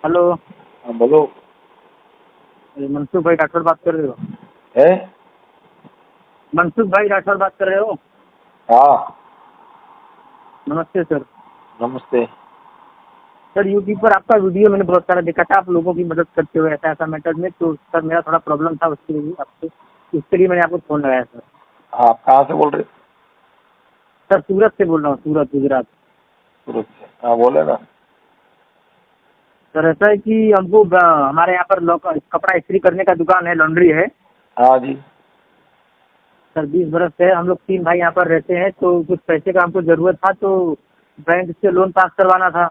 Hello. हाँ बोलो। मनसुख भाई राठौर बात कर रहे हो? है? मनसुख भाई राठौर बात कर रहे हो? हाँ नमस्ते सर। नमस्ते। सर यूट्यूब पर आपका वीडियो मैंने बहुत सारा देखा था, आप लोगों की मदद करते हुए ऐसा ऐसा मैटर में। तो सर मेरा थोड़ा प्रॉब्लम था, उसके लिए आपसे, उसके लिए मैंने आपको फ़ोन लगाया सर। हाँ आप कहाँ से बोल रहे? सर सूरत से बोल रहा हूँ, सूरत गुजरात। सूरत से। हाँ बोले ना। सर ऐसा है कि हमको हमारे यहाँ पर कपड़ा इस्त्री करने का दुकान है, लॉन्ड्री है। हाँ जी। सर 20 बरस से हम लोग 3 भाई यहाँ पर रहते हैं, तो कुछ पैसे का हमको ज़रूरत था, तो बैंक से लोन पास करवाना था।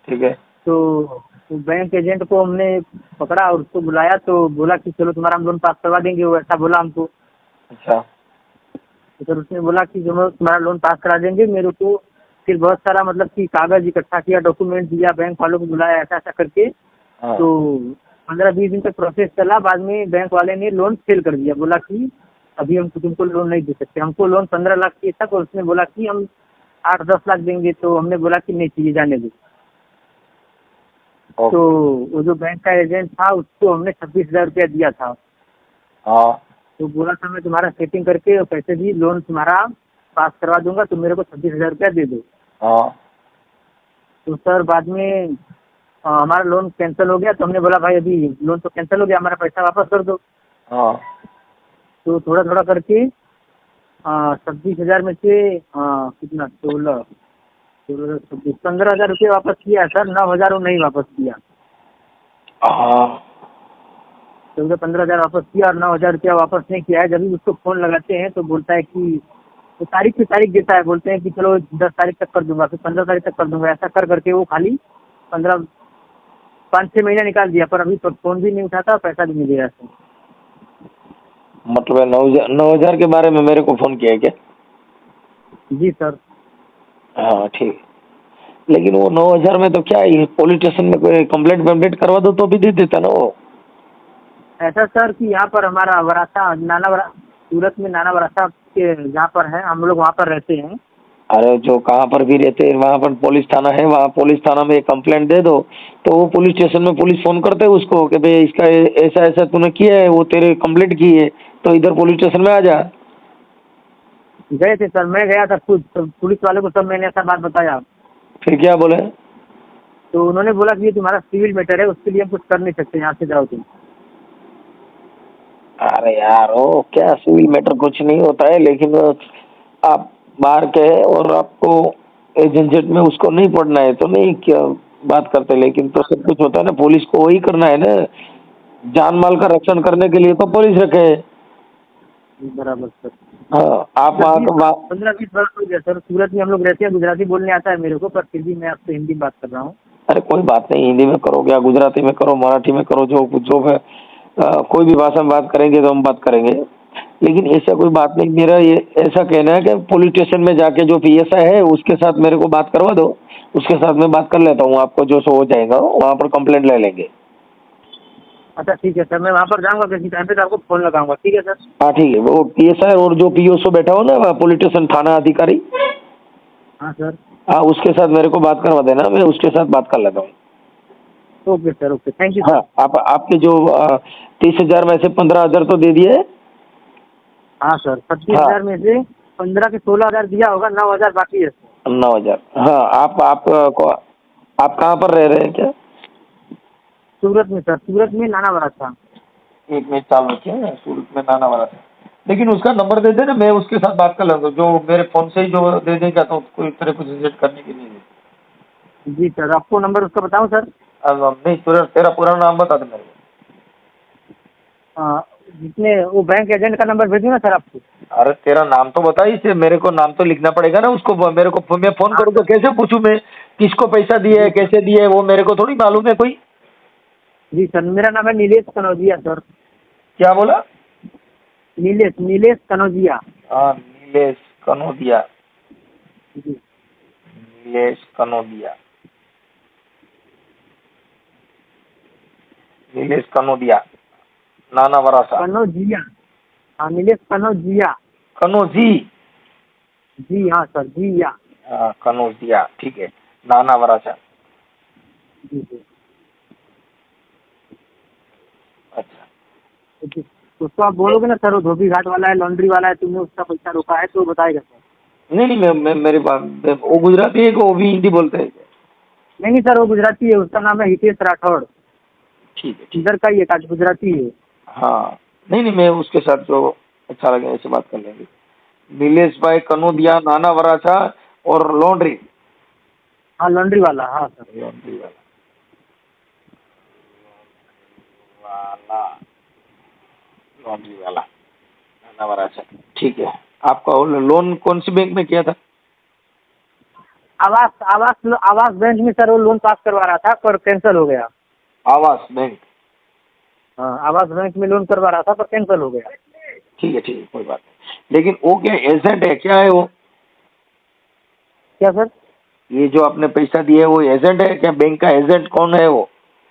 ठीक है। तो बैंक एजेंट को हमने पकड़ा और उसको बुलाया, तो बोला कि चलो तुम्हारा हम लोन पास करवा देंगे, वो ऐसा बोला हमको। अच्छा। तो सर उसने बोला कि जो हम तुम्हारा लोन पास करा देंगे। मेरे को फिर बहुत सारा मतलब कि कागज इकट्ठा किया, डॉक्यूमेंट दिया, बैंक वालों को बुलाया, ऐसा ऐसा करके। हाँ तो 15-20 दिन तक प्रोसेस चला। बाद में बैंक वाले ने लोन फेल कर दिया, बोला कि अभी हम तुमको लोन नहीं दे सकते। हमको लोन 15 लाख चाहिए था, और उसने बोला कि हम 8-10 लाख देंगे। तो हमने बोला कि नहीं चाहिए, जाने दो। तो ओके। वो जो बैंक का एजेंट था उसको हमने 26,000 रुपया दिया था। हाँ तो बोला था मैं तुम्हारा सेटिंग करके पैसे भी लोन तुम्हारा पास करवा दूंगा, तुम मेरे को 26,000 रुपया दे दो। हाँ। तो सर बाद में हमारा लोन कैंसिल हो गया। तो हमने बोला भाई अभी लोन तो कैंसिल हो गया, हमारा पैसा वापस कर दो। हाँ। तो थोड़ा थोड़ा करके 26,000 में से कितना, 16, 16, 26, 15,000 रुपये वापस किया है सर। 9,000 वो नहीं वापस किया। हाँ। तो 15,000 वापस किया और 9,000 रुपया वापस नहीं किया है। जब भी उसको फोन लगाते हैं तो बोलता है कि तो तारीख पे तारीख देता है, बोलते हैं कि चलो 10 तारीख तक कर दूंगा, फिर 15 तारीख तक कर दूंगा। ऐसा कर करके वो खाली 5-6 महीना निकाल दिया, पर अभी तो फोन भी नहीं उठाता, पैसा भी नहीं दे रहा सर। मतलब 9,000 के बारे में मेरे को फोन किया है क्या? जी सर। हाँ ठीक। लेकिन वो 9,000 में तो क्या है, पुलिस स्टेशन में कोई कंप्लेंट वम्प्लेंट करवा दो तो भी दे देता ना वो। ऐसा सर कि यहाँ पर हमारा वरासा सूरत में नाना वरासा के जहाँ पर है, हम लोग वहाँ पर रहते हैं। अरे जो कहाँ पर भी रहते हैं वहाँ पर पुलिस थाना है, वहाँ पुलिस थाना में कंप्लेंट दे दो तो वो पुलिस स्टेशन में पुलिस फोन करते है उसको कि भाई इसका ऐसा ऐसा तूने किया है, वो तेरे कंप्लेंट की है तो इधर पुलिस स्टेशन में आ जा। गए थे सर, मैं गया था खुद, तो पुलिस वाले को सब मैंने ऐसा बात बताया। फिर क्या बोले? तो उन्होंने बोला कि ये तुम्हारा सिविल मैटर है, उसके लिए हम कुछ कर नहीं सकते, यहाँ से जाओ तुम। अरे यार वो क्या सिविल मैटर कुछ नहीं होता है, लेकिन आप बाहर के हैं और आपको झंझट में उसको नहीं पढ़ना है तो नहीं क्या बात करते, लेकिन तो सब कुछ होता है ना, पुलिस को वही करना है ना, जान माल का रक्षण करने के लिए तो पुलिस रखे है। बराबर सर। हाँ आप वहाँ तो 15-20 वर्ष हो गया सर, सूरत में हम लोग रहते हैं। गुजराती बोलने आता है मेरे को, पर फिर भी मैं आपसे हिंदी में बात कर रहा हूँ। अरे कोई बात नहीं, हिंदी में करो या गुजराती में करो, मराठी में करो, जो है कोई भी भाषा में बात करेंगे तो हम बात करेंगे। लेकिन ऐसा कोई बात नहीं, मेरा ये ऐसा कहना है कि पुलिस स्टेशन में जाके जो पीएसआई है उसके साथ मेरे को बात करवा दो, उसके साथ मैं बात कर लेता हूँ, आपको जो सो हो जाएगा वहाँ पर कंप्लेंट ले लेंगे। अच्छा ठीक है सर, मैं वहाँ पर जाऊँगा किसी टाइम पे, तो आपको फोन लगाऊंगा। ठीक है सर। हाँ ठीक है, वो पीएसआई और जो पीओसओ बैठा हो ना पुलिस स्टेशन थाना अधिकारी, हाँ सर। हाँ उसके साथ मेरे को बात करवा देना, मैं उसके साथ बात कर लेता हूँ। Okay sir, okay, thank you हाँ सर। आप आपके जो 30,000 में से 15,000 तो दे दिए। हाँ सर, हाँ 25,000 में से 15 के 16,000 दिया होगा, 9,000 बाकी है सर। 9,000। हाँ आप कहाँ पर रह रहे हैं क्या? सूरत में सर, सूरत में नाना बड़ा था। एक मिनट चालू रखिए, सूरत में नाना वाला था, लेकिन उसका नंबर दे देना, मैं उसके साथ बात कर लूँगा, जो मेरे फोन से ही जो दे देगा तो कोई तरह कुछ विजिट करने की नहीं है। जी सर, आपको नंबर उसका बताऊँ सर? अब नहीं तेरा पूरा नाम बता दे मेरे को। जितने वो बैंक एजेंट का नंबर भेजूँ ना सर आपको? अरे तेरा नाम तो बता, इसे मेरे को नाम तो लिखना पड़ेगा ना उसको, मेरे को मैं फोन हाँ करूँ तो सर। कैसे पूछूं मैं किसको पैसा दिए है जी सर। कैसे दिए है, वो मेरे को थोड़ी मालूम है कोई। जी सर, मेरा नाम है नीलेश कनौजिया सर। क्या बोला? नीलेश नीलेश कनौजिया। हाँ नीलेश कनोदिया। जी। नीलेश कनोदिया। नीलेश कनोदिया, नाना वरासा। कनौजिया। हाँ, नीलेश कनौजिया। कनोजी। जी हाँ सर, जी या। हाँ कनोजिया, ठीक है, नाना वरासा। जी जी। अच्छा, उसको आप बोलोगे ना सर वो धोबी घाट वाला है, लॉन्ड्री वाला है, तुमने उसका पैसा रोका है, तो वो बताएगा सर। नहीं नहीं, मैं मेरे पास वो गुजराती है कि वो भी हिंदी बोलते हैं? नहीं सर, वो गुजराती है, उसका नाम है हितेश राठौड़। ठीक है, ठीक। इधर का ही है, गुजराती है। हाँ, नहीं नहीं, मैं उसके साथ जो अच्छा लगे ऐसे बात कर लेंगे। नीलेश भाई कनोदिया, नाना वराछा और लॉन्ड्री। हाँ लॉन्ड्री वाला, हाँ सर। लॉन्ड्री वाला वाला लॉन्ड्री वाला नाना वराछा, ठीक है। आपका लोन कौन सी बैंक में किया था? आवास आवास आवास बैंक में सर वो लोन पास करवा रहा था पर कैंसिल हो गया। आवास बैंक। हाँ आवास बैंक में लोन करवा रहा था पर कैंसिल हो गया। ठीक है, ठीक है, कोई बात नहीं। लेकिन वो क्या एजेंट है, क्या है वो? क्या सर? ये जो आपने पैसा दिया है वो एजेंट है क्या? बैंक का एजेंट कौन है वो?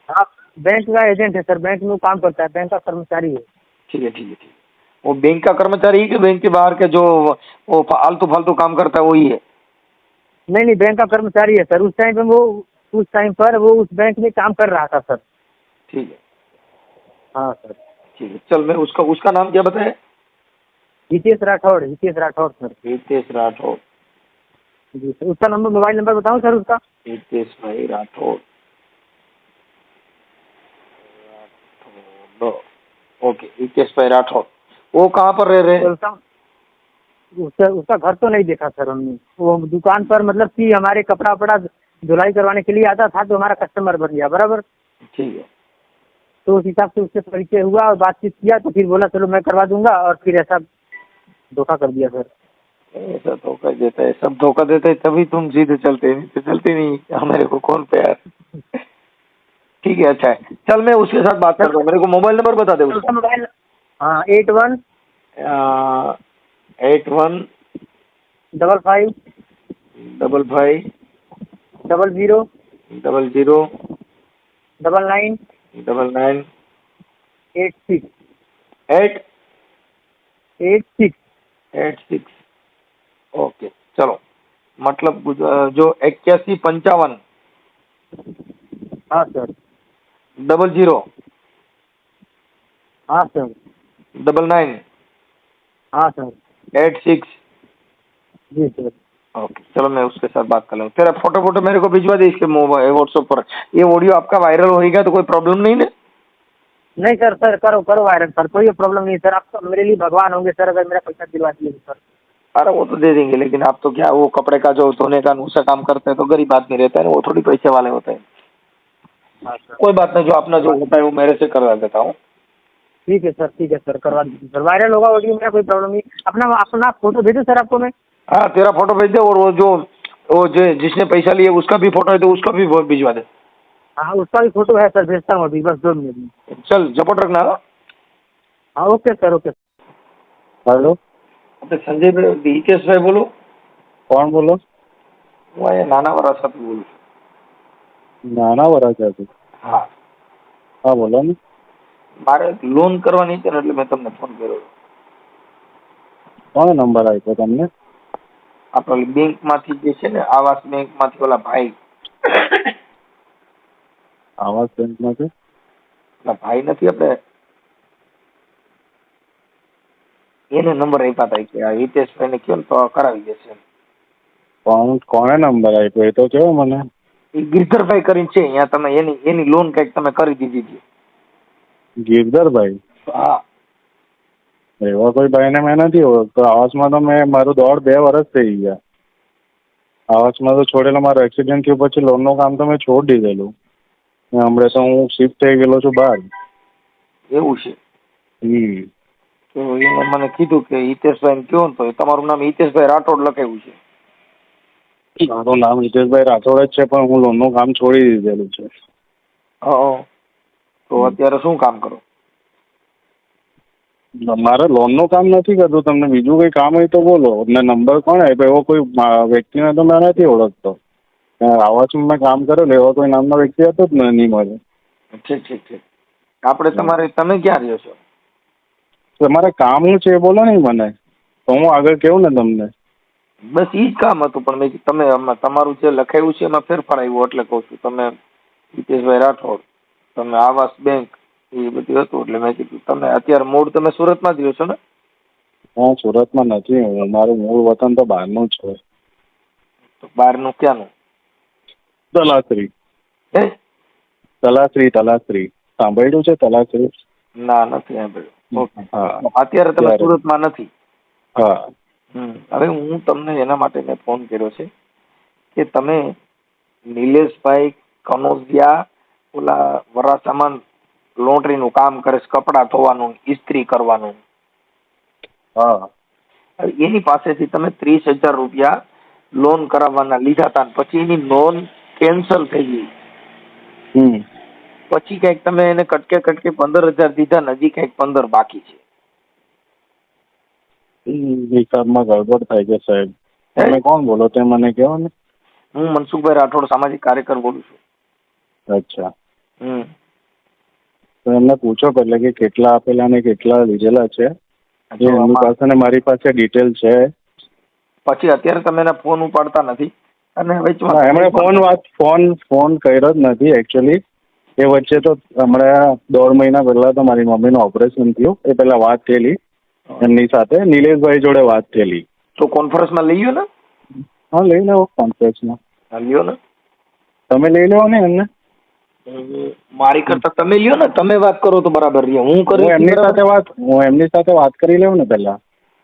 हाँ बैंक का एजेंट है सर, बैंक में वो काम करता है, बैंक का कर्मचारी है। ठीक है, ठीक है, ठीक है। वो बैंक का कर्मचारी है कि बैंक के बाहर के जो वो फालतू फालतू काम करता है वही है? नहीं नहीं, बैंक का कर्मचारी है सर। उस टाइम पर वो उस बैंक में काम कर रहा था सर। ठीक है, हाँ सर। ठीक है। चल, मैं उसका उसका नाम क्या बताया? हितेश राठौड़, हितेश राठौड़ सर। हितेश राठौड़। जी सर, उसका नंबर, मोबाइल नंबर बताऊं सर उसका? हितेश भाई राठौड़। ओके, हितेश भाई राठौड़। वो कहाँ पर रह रहे हैं? उसका घर तो नहीं देखा सर हमने। वो दुकान पर मतलब कि हमारे कपड़ा वपड़ा धुलाई करवाने के लिए आता था, तो हमारा कस्टमर बन गया बराबर। ठीक है। तो उस हिसाब से उससे परिचय हुआ और बातचीत किया, तो फिर बोला चलो मैं करवा दूंगा, और फिर ऐसा धोखा कर दिया सर। ऐसा धोखा देता है, सब धोखा देता है, तभी तुम सीधे चलते नहीं तो चलते नहीं। हमारे को कौन पे यार। ठीक है, अच्छा है। चल, मैं उसके साथ बात करता हूँ। मेरे को मोबाइल नंबर बता दे उसका। मोबाइल, हाँ 81 81 55 55 00 00 99 99 86 8 86। 86। ओके, चलो। मतलब जो 81 55 हाँ सर। 00 हाँ सर। 99 हाँ सर। 86। जी सर। ओके, चलो, मैं उसके साथ बात कर लूँ। तेरा फोटो मेरे को भिजवा दे इसके मोबाइल व्हाट्सएप पर। ये ऑडियो आपका वायरल होएगा तो कोई प्रॉब्लम नहीं ना? नहीं सर, करो करो वायरल सर, कोई प्रॉब्लम नहीं सर। आप तो मेरे लिए भगवान होंगे सर, अगर मेरा पैसा दिलवा दिए सर। अरे वो तो दे देंगे, लेकिन आप तो क्या वो कपड़े का जो धोने का दूसरा काम करते हैं तो गरीब आदमी रहता है ना, वो थोड़ी पैसे वाले होते हैं। हाँ सर। कोई बात नहीं, जो अपना जो होता है वो मेरे से करवा देता हूँ। ठीक है सर, करवा दीजिए सर। वायरल होगा ऑडियो, मेरा कोई प्रॉब्लम नहीं। अपना अपना फोटो भेजो सर आपको मैं। हाँ, तेरा फोटो भेज दे, और वो जो जिसने पैसा लिया उसका भी फोटो है तो उसका भी भिजवा दे। हाँ उसका भी फोटो है सर, भेजता हूँ अभी, बस 2 मिनट में। चल, झपट रखना। हाँ ओके सर, ओके। हेलो, अपने संजय भाई, हितेश भाई बोलो। कौन बोलो? वो है नाना वराछा तो बोलो। नाना वराछा થી? हाँ, હા બોલો ને। મારે લોન કરવાની છે ને, એટલે મેં તમને ફોન કર્યો। કોનો નંબર આપ્યો તમને? આપણે બેંકમાંથી જે છે ને, આવાસ બેંકમાંથી ઓલા ભાઈ, આવાસ બેંકમાંથી? ઓલા ભાઈ નથી આપણે, એને નંબર આપ્યા હતા કે આ હિતેશભાઈને કહો ને તો કરાવી દેશે એમ। કોણે નંબર આપ્યો એ તો કહો મને। એ ગિરધરભાઈ કરીને છે અહીંયા, તમે એની એની લોન કંઈક તમે કરી દીધી હતી। ગિરધરભાઈ? હા, એવા કોઈ ભાઈને મેં નથી ઓળખતો। આવાસમાં તો મેં મારું દોઢ 2 વર્ષ થઈ ગયા। આવાસમાં તો છોડેલો, મારો એક્સિડન્ટ થયો પછી લોનનું કામ તો મેં છોડી દીધેલું। હમણાં તો હું શિફ્ટ થઈ ગયેલો છું બહાર। એવું છે? તો એને મને કીધું કે હિતેશભાઈને કહો ને, તો તમારું નામ હિતેશભાઈ રાઠોડ લખાયું છે। મારું નામ હિતેશભાઈ રાઠોડ જ છે, પણ હું લોનનું કામ છોડી દીધેલું છે। હા, તો અત્યારે શું કામ કરો? મારે લોનનું કામ નથી કરતું, તમને બીજું કોઈ કામ હોય તો બોલો। ને નંબર કોણ આપ્યો? એવો કોઈ વ્યક્તિને તો મેં નથી ઓળખતો। આવાસમાં મેં કામ કરેલું, એવો કોઈ નામનો વ્યક્તિ હતો જ નહીં મળે। ઠીક ઠીક ઠીક। આપણે તમે ક્યાં રહ્યો છો? તમારે કામ શું છે એ બોલો ને મને, તો હું આગળ કહું ને તમને। બસ ઈ જ કામ હતું, પણ મેં તમે તમારું જે લખાયું છે એમાં ફેરફાર આવ્યો એટલે કહું છું। તમે હિતેશભાઈ રાઠોડ, તમે આવાસ બેંક એ બધું હતું એટલે મેં કીધું તમે અત્યારે મૂળ તમે સુરતમાં જ રહ્યો છો ને? હું સુરતમાં નથી, હું મારું મૂળ વતન તો બહારનું જ છે. તો બહારનું ક્યાંનું? તલાસરી. હે? તલાસરી સાંભળ્યું છે? તલાસરી? ના, નથી સાંભળ્યું. ઓકે. હા. અત્યારે તમે સુરતમાં નથી? હા. હવે હું તમને એના માટે મેં ફોન કર્યો છે કે તમે નિલેશભાઈ કનોજિયા ઓલા વરાછામાં લોન્ડ્રીનું કામ કરે છે, કપડાં ધોવાનું, ઇસ્ત્રી કરવાનું. હા. એની પાસેથી તમે 30,000 રૂપિયા લોન કરાવવાના લીધા હતા, પછી એની લોન કેન્સલ થઈ ગઈ. પછી કઈક તમે એને કટકે 15,000 દીધા, નજી કઈક 15 બાકી છે. હિસાબમાં ગડબડ થાય છે સાહેબ. તમે કોણ બોલો તે મને કહો ને. હું મનસુખભાઈ રાઠોડ, સામાજિક કાર્યકર બોલું છું. અચ્છા. તો એમને પૂછો પહેલા કે કેટલા આપેલા ને કેટલા લીધેલા છે. એમની પાસે ને મારી પાસે ડિટેલ છે. પછી અત્યારે તમે એના ફોન ઉપાડતા નથી અને એમણે ફોન કર્યો જ નથી એકચ્યુઅલી. એ વચ્ચે તો હમણાં 1.5 મહિના પહેલા તો મારી મમ્મીનું ઓપરેશન થયું, એ પહેલા વાત થયેલી એમની સાથે, નિલેશભાઈ જોડે વાત થયેલી. તો કોન્ફરન્સમાં લઈ લો ને. હા, લઈ લેવો કોન્ફરન્સમાં. લ્યો ને, તમે લઈ લેવો ને એમને. મારી કરતા તમે લ્યો ને, તમે વાત કરો તો બરાબર રહ્યો. હું એમની સાથે વાત કરી લઉં ને પહેલા.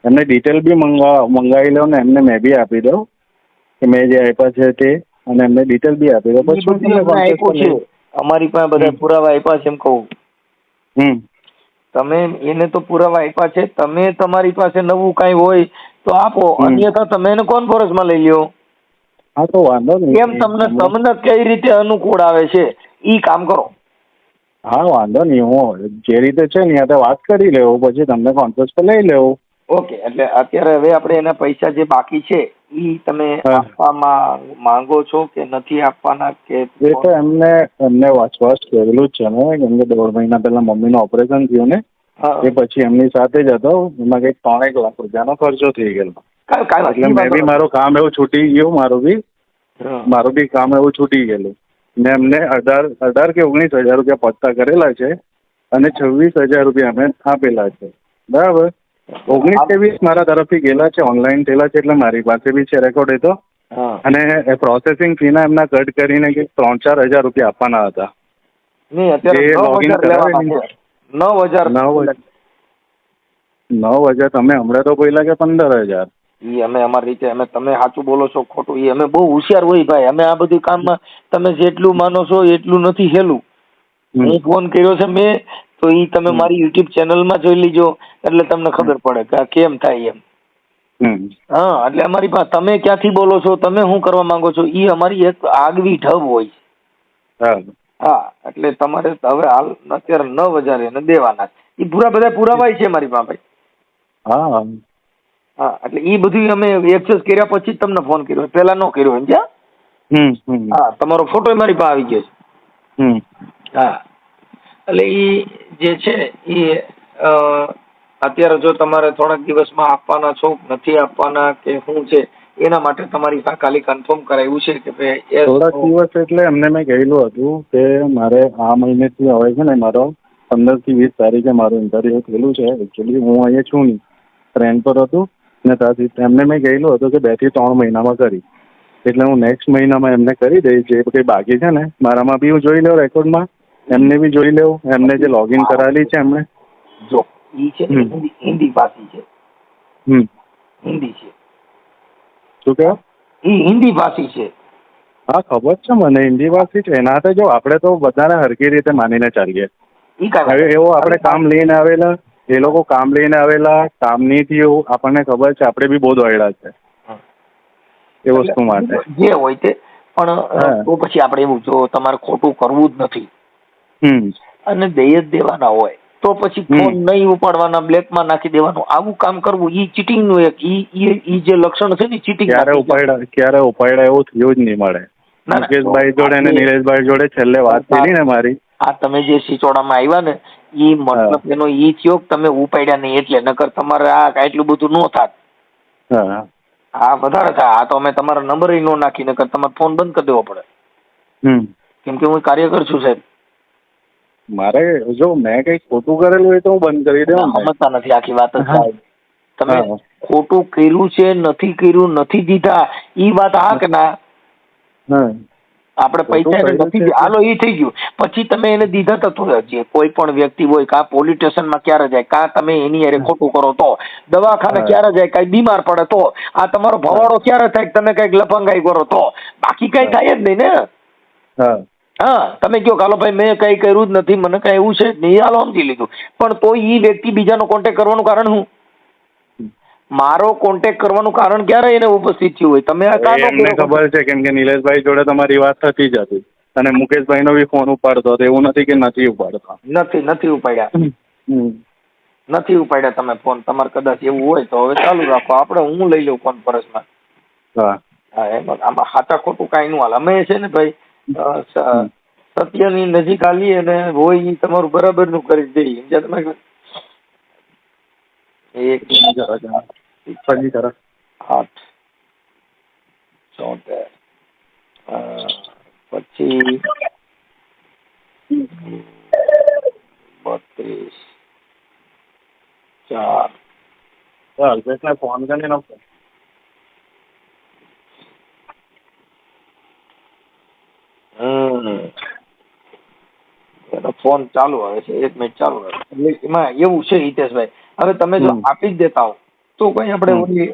એમને ડિટેલ બી મંગાવી લઉં ને, એમને મેં બી આપી દઉં કે મેં જે આપ્યા છે તે, અને એમને ડિટેલ બી આપી દઉં. પછી અમારી પાસે બધા પુરાવા આપ્યા છે એમ કહું. તમે એને તો પુરાવા આપ્યા છે, તમે તમારી પાસે નવું કઈ હોય તો આપો, અન્યથા તમે એને કોન્ફરન્સમાં લઈ લ્યો. હા, તો વાંધો નહીં. કેમ તમને કઈ રીતે અનુકૂળ આવે છે ઈ કામ કરો. હા, વાંધો નહીં. હું જે રીતે છે ને ત્યાં વાત કરી લેવું, પછી તમને કોન્ફરન્સ પર લઈ લેવું. ઓકે. એટલે અત્યારે હવે આપણે એના પૈસા જે બાકી છે ઈ તમે આપવા માંગો છો કે નથી આપવાના? કે એ તો એમને વાંચવાસ કરેલું જ છે ને, કેમ કે 1.5 મહિના પહેલા મમ્મીનું ઓપરેશન થયું ને, એ પછી એમની સાથે જ હતો. એમાં કંઈક 3-1 લાખ રૂપિયાનો ખર્ચો થઈ ગયેલો. એટલે મેં બી મારું કામ એવું છૂટી ગયું, મારું બી કામ એવું છૂટી ગયેલું ને. એમને 18 કે 19,000 રૂપિયા પત્તા કરેલા છે અને 26,000 રૂપિયા અમે આપેલા છે. બરાબર. 19 કે 20 મારા તરફથી ગયેલા છે, ઓનલાઈન થયેલા છે, એટલે મારી પાસે બી છે રેકોર્ડ. એ તો અને પ્રોસેસિંગ ફીના એમના કટ કરીને કે 3-4 હજાર રૂપિયા આપવાના હતા. લોગિન કરાવી 9,000 તમે હમણાં તો બોલ્યા કે 15,000. ઈ અમે અમારી રીતે, અમે તમે સાચું બોલો છો ખોટું ઈ અમે બહુ હોશિયાર હોય ભાઈ. અમે આ બધું કામમાં તમે જેટલું માનો છો એટલું નથી હેલું. હું ફોન કર્યો છે મેં તો ઈ તમે મારી યુટ્યુબ ચેનલમાં જોઈ લીજો એટલે તમને ખબર પડે કે આ કેમ થાય એમ. હા, એટલે અમારી પાસે તમે ક્યાંથી બોલો છો, તમે શું કરવા માંગો છો, ઈ અમારી એક આગવી ઢબ હોય. હા, એટલે તમારે હવે હાલ અત્યારે 9,000 એને દેવાના. ઈ બધા પુરાવાય છે મારી પાસે. હા, એટલે ઈ બધું અમે એક્સેસ કર્યા પછી જ તમને ફોન કર્યો, પેલા ન કર્યો. સમજ્યા? હા, તમારો ફોટો મારી પાસે આવી ગયો છે. હા, એટલે ઈ જે છે ઈ અત્યારે જો તમારે થોડાક દિવસમાં આપવાના છો, નથી આપવાના કે શું છે, એના માટે તમારી પાસે ખાલી કન્ફર્મ કરાવ્યું છે કે ભાઈ થોડાક દિવસ. એટલે એમને મેં કહેલું હતું કે મારે આ મહિનેથી હવે છે ને, મારો 15 થી 20 તારીખે મારું ઇન્ટરવ્યુ થયેલું છે. એકચ્યુઅલી હું અહીંયા છું નહીં, ટ્રેન પર હતું ને, ત્યાંથી એમને મેં કહેલું હતું કે 2 થી 3 મહિનામાં કરી. એટલે હું નેક્સ્ટ મહિનામાં એમને કરી દઈશ. જે કંઈ બાકી છે ને મારામાં બી હું જોઈ લઉં રેકોર્ડમાં, એમને બી જોઈ લેવું. એમને જે લોગિન કરાવેલી છે એમને જો ઈ છે હિન્દી ભાષી છે. હિન્દી છે. શું કહો? ઈ હિન્દી ભાષી છે. હા, ખબર છે મને, હિન્દી ભાષી છે. એના તો જો આપણે તો બધાને હરખી રીતે માનીને ચાલીએ. હવે એવો આપણે કામ લઈને આવેલા, એ લોકો કામ લઈને આવેલા, કામ નહીં થયું, આપણને ખબર છે. આપણે બી બહુ દોડ્યા છે એ વસ્તુ માટે. જે હોય તે પણ તો પછી આપણે એવું, જો તમારે ખોટું કરવું જ નથી અને દઈ જ દેવાના હોય તો પછી ફોન નહીં ઉપાડવાના, બ્લેકમાં નાખી દેવાનું, આવું કામ કરવું ઈ ચીટિંગ નું એક ઈ જે લક્ષણ છે ને ચીટિંગ. ક્યારે ઉપાડ્યા એવું થયું જ નહીં મળે. મુકેશભાઈ જોડે અને નિલેશભાઈ જોડે છેલ્લે વાત થઈ ને મારી, આ તમે જે સિચોડામાં આવ્યા ને ઈ મતલબ એનો ઈ થયો કે તમે ઉપાડ્યા નહીં એટલે, નકર તમારે આ એટલું બધું ન થાત. હા, વધારે થાય. આ તો અમે તમારા નંબર નો નાખી, નકર તમારે ફોન બંધ કરી દેવો પડે. કેમ કે હું કાર્યકર છું સાહેબ. મારે જો મેં કઈ ખોટું કરેલું હોય તો હું બંધ કરી દઉં. સમજતા નથી આખી વાત જ સાહેબ. તમે ખોટું કર્યું છે, નથી કર્યું, નથી દીધા, ઈ વાત હા કે ના? આપણે પૈસા એને નથી, હાલો એ થઈ ગયું, પછી તમે એને દીધા તો જે કોઈ પણ વ્યક્તિ હોય, કાં પોલીસ સ્ટેશનમાં ક્યારે જાય, કાં તમે એની અરે ખોટું કરો તો, દવાખાને ક્યારે જાય, કઈ બીમાર પડે તો, આ તમારો ભવાડો ક્યારે થાય, તમે કઈક લફંગાઈ કરો તો, બાકી કઈ થાય જ નહીં ને. હા, તમે કયો હાલો ભાઈ મેં કઈ કર્યું જ નથી, મને કઈ એવું છે નહીં, હાલો સમજી લીધું, પણ તો એ વ્યક્તિ બીજાનો કોન્ટેક્ટ કરવાનું કારણ શું? મારો કોન્ટેક્ટ કરવાનું કારણ ક્યારે એને ઉપસ્થિત થયું હોય? તમે એમને ખબર છે, કેમ કે નિલેશભાઈ જોડે તમારી વાત થતી જ હતી, અને મુકેશભાઈ નો બી ફોન ઉપાડતો હતો, એવું નથી કે નથી ઉપાડતા. નથી ઉપાડ્યા, નથી ઉપાડ્યા તમે ફોન. તમારે કદાચ એવું હોય તો હવે ચાલુ રાખો, આપણે હું લઈ લઉં કોન્ફરન્સમાં. હા, એમાં આમાં સાચા ખોટું કાંઈ નું હાલ. અમે છે ને ભાઈ સત્યની નજીક આવીએ અને હોય એ તમારું બરાબર નું કરી દઈએ. જ્યાં તમે એક 8 74 પછી 32 4 અલ્પેશને ફોન કરીને નાખો. એનો ફોન ચાલુ આવે છે, 1 મિનિટ ચાલુ આવે. એટલે એમાં એવું છે હિતેશભાઈ, હવે તમે જો આપી જ દેતા હો તો કઈ આપણે ઓલી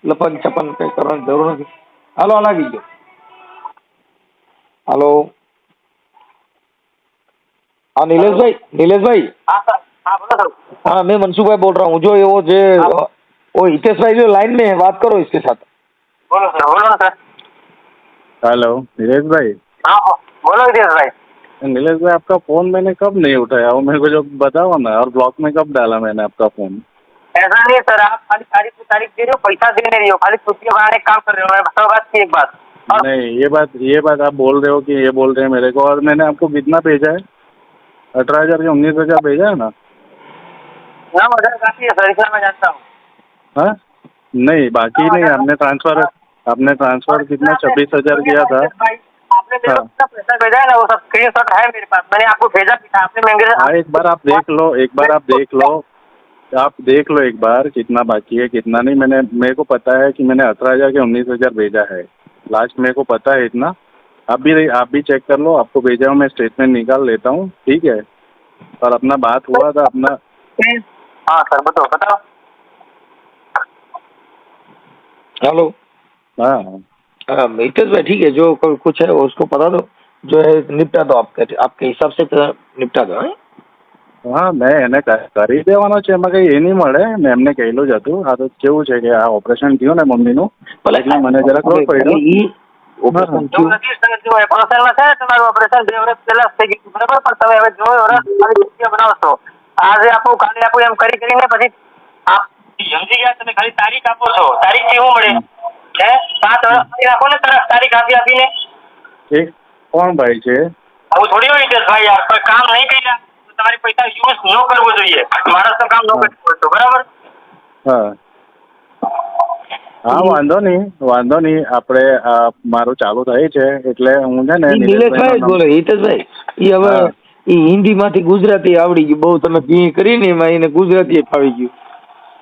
લપન છપન કઈ કરવાની જરૂર નથી. હાલો લાગી ગયો. હાલો, हाँ नीलेश भाई हाँ मैं मनसुख भाई बोल रहा हूँ. जो वो जो वो हितेश भाई जो लाइन में है, बात करो इसके साथ. बोलो सर. हेलो नीलेश भाई. हाँ बोलो हितेश भाई. नीलेश भाई, आपका फोन मैंने कब नहीं उठाया वो मेरे को जो बताओ ना, और ब्लॉक में कब डाला मैंने आपका फोन? ऐसा नहीं सर, आप खाली तारीख दे रहे हो, पैसा दे नहीं रहे हो, खाली छुट्टियाँ बनाने काम कर रहे हो. मैं बताओ बात की एक बात. नहीं, ये बात आप बोल रहे हो कि ये बोल रहे हैं मेरे को, और मैंने आपको कितना भेजा है? 18,000 के 19,000 भेजा है ना? 9,000 बाकी है सर, इतना मैं जानता हूँ. हाँ नहीं, बाकी नहीं. आपने ट्रांसफर कितना 26,000 किया था. आपने मेरे को कितना पैसा भेजा है ना, वो सब स्क्रीनशॉट है मेरे पास. मैंने आपको भेजा भी था, आपने महंगे. एक बार आप देख लो, आप देख लो एक बार कितना बाकी है कितना नहीं. मेरे को पता है कि मैंने 18,000 के 19,000 भेजा है लास्ट, मेरे को पता है इतना. आप भी चेक कर लो, आपको भेजा हूँ, मैं स्टेटमेंट निकाल लेता हूँ, ठीक है. और अपना बात हुआ था अपना. हाँ सर बताओ. हेलो. हाँ हितेश भाई ठीक है, जो कुछ है उसको पता दो, जो है निपटा दो, आपके हिसाब से निपटा दो. હા મેં એને કરી દેવાનો છે, એમાં કઈ એ નહીં મળે. મેં એમને કહેલું જ હતું. આ તો કેવું છે કે આ ઓપરેશન થયું ને મમ્મીનું, એટલે મને જરાક લોડ પડ્યો. પ્રોસેસમાં છે તમારું ઓપરેશન 2 વર્ષ પહેલા થઈ ગયું બરાબર, પણ તમે હવે 2 વર્ષ ખાલી રૂપિયા બનાવશો. આજે આપું કાલે આપું એમ કરીને પછી આપ સમજી ગયા. તમે ખાલી તારીખ આપો છો, તારીખ કેવું મળે હે? 5 વર્ષ આપો ને તારીખ આપીને. એક કોણ ભાઈ છે આવું થોડી હોય છે ભાઈ? યાર કોઈ કામ નહીં કર્યા તમારી પૈસા યુઝ ન કરવો જોઈએ. માણસનું કામ ન કરવું પડતું બરાબર. હા વાંધો નહીં. આપણે મારું ચાલુ થાય છે એટલે હું છે ને નિલેશભાઈ બોલે. હિતેશભાઈ ઈ હવે ઈ હિન્દી માંથી ગુજરાતી આવડી ગયું બહુ, તમે પી કરીને એમાં એને ગુજરાતી ફાવી ગયું.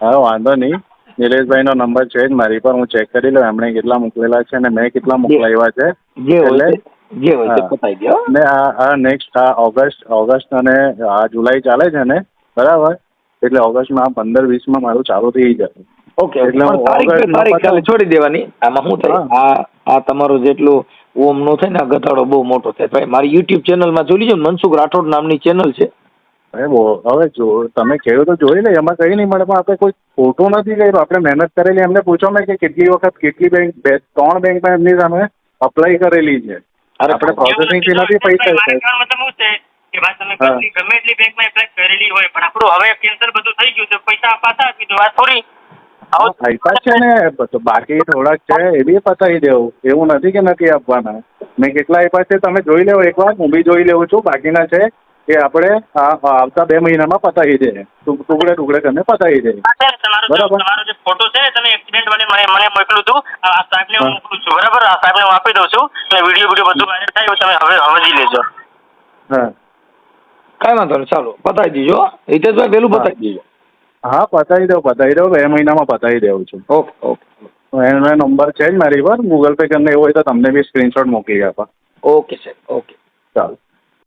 હા વાંધો નહીં. નિલેશભાઈ નો નંબર છે જ મારી પર, હું ચેક કરી લઉં એમણે કેટલા મોકલેલા છે અને મેં કેટલા મોકલાવ્યા છે. જે હોય તે બતાવી દો. ને આ નેક્સ્ટ ઓગસ્ટ અને આ જુલાઈ ચાલે છે ને બરાબર, એટલે ઓગસ્ટમાં 15-20 મારું ચાલુ થઈ જશે. ઓકે, એટલે છોડી દેવાની. આમાં શું થાય, આ તમારું જેટલું ઓમ નો થાય ને આ ઘટાડો બહુ મોટો થાય. ભાઈ મારી યુટ્યુબ ચેનલમાં જોઈ લેજો, મનસુખ રાઠોડ નામની ચેનલ છે. હવે જો તમે કહ્યું તો જોઈ લે, એમાં કઈ નહીં મળે. પણ આપણે કોઈ ખોટું નથી કર્યું, આપણે મહેનત કરેલી. એમને પૂછો મેં કે કેટલી વખત કેટલી બેંક 3 બેંકમાં એમની સામે અપ્લાય કરેલી છે. આપણે પ્રોસેસિંગ ફી નથી પૈસા. મતલબ શું છે કે ભાઈ તમે ગમે એટલી બેંકમાં એપ્લાય કરેલી હોય, પણ આપણું હવે કેન્સલ બધું થઈ ગયું તો પૈસા પાછા આપી દો. આ થોડી આપ્યા છે ને, બાકી થોડાક છે એ બી પતાવી દેવું. એવું નથી કે નથી આપવાના. મેં કેટલા આપ્યા છે તમે જોઈ લેવો એકવાર. હું બી જોઈ લેવું છું. બાકીના છે એ આપણે આવતા 2 મહિનામાં પતાવી દે, ટુકડે કરીને પતાવી દે. બરાબર. તમારો જે ફોટો છે તમે એક્સિડન્ટ વાળે મને મોકલું હતું, આ સાહેબને હું મોકલું છું બરાબર. આ સાહેબને હું આપી દઉં છું અને વિડીયો બધું વાયરલ થાય તમે હવે સમજી લેજો. હા કાંઈ વાંધો નહીં, ચાલો પતાવી દીજો. હિતેશભાઈ પેલું પતાવી દીજો. હા પતાવી દો 2 મહિનામાં પતાવી દેવું છું. ઓકે ઓકે એનો નંબર છે જ મારી પર, ગૂગલ પે કરીને એવું હોય તો તમને બી સ્ક્રીનશોટ મોકલી આપા. ઓકે સાહેબ, ઓકે. ચાલો.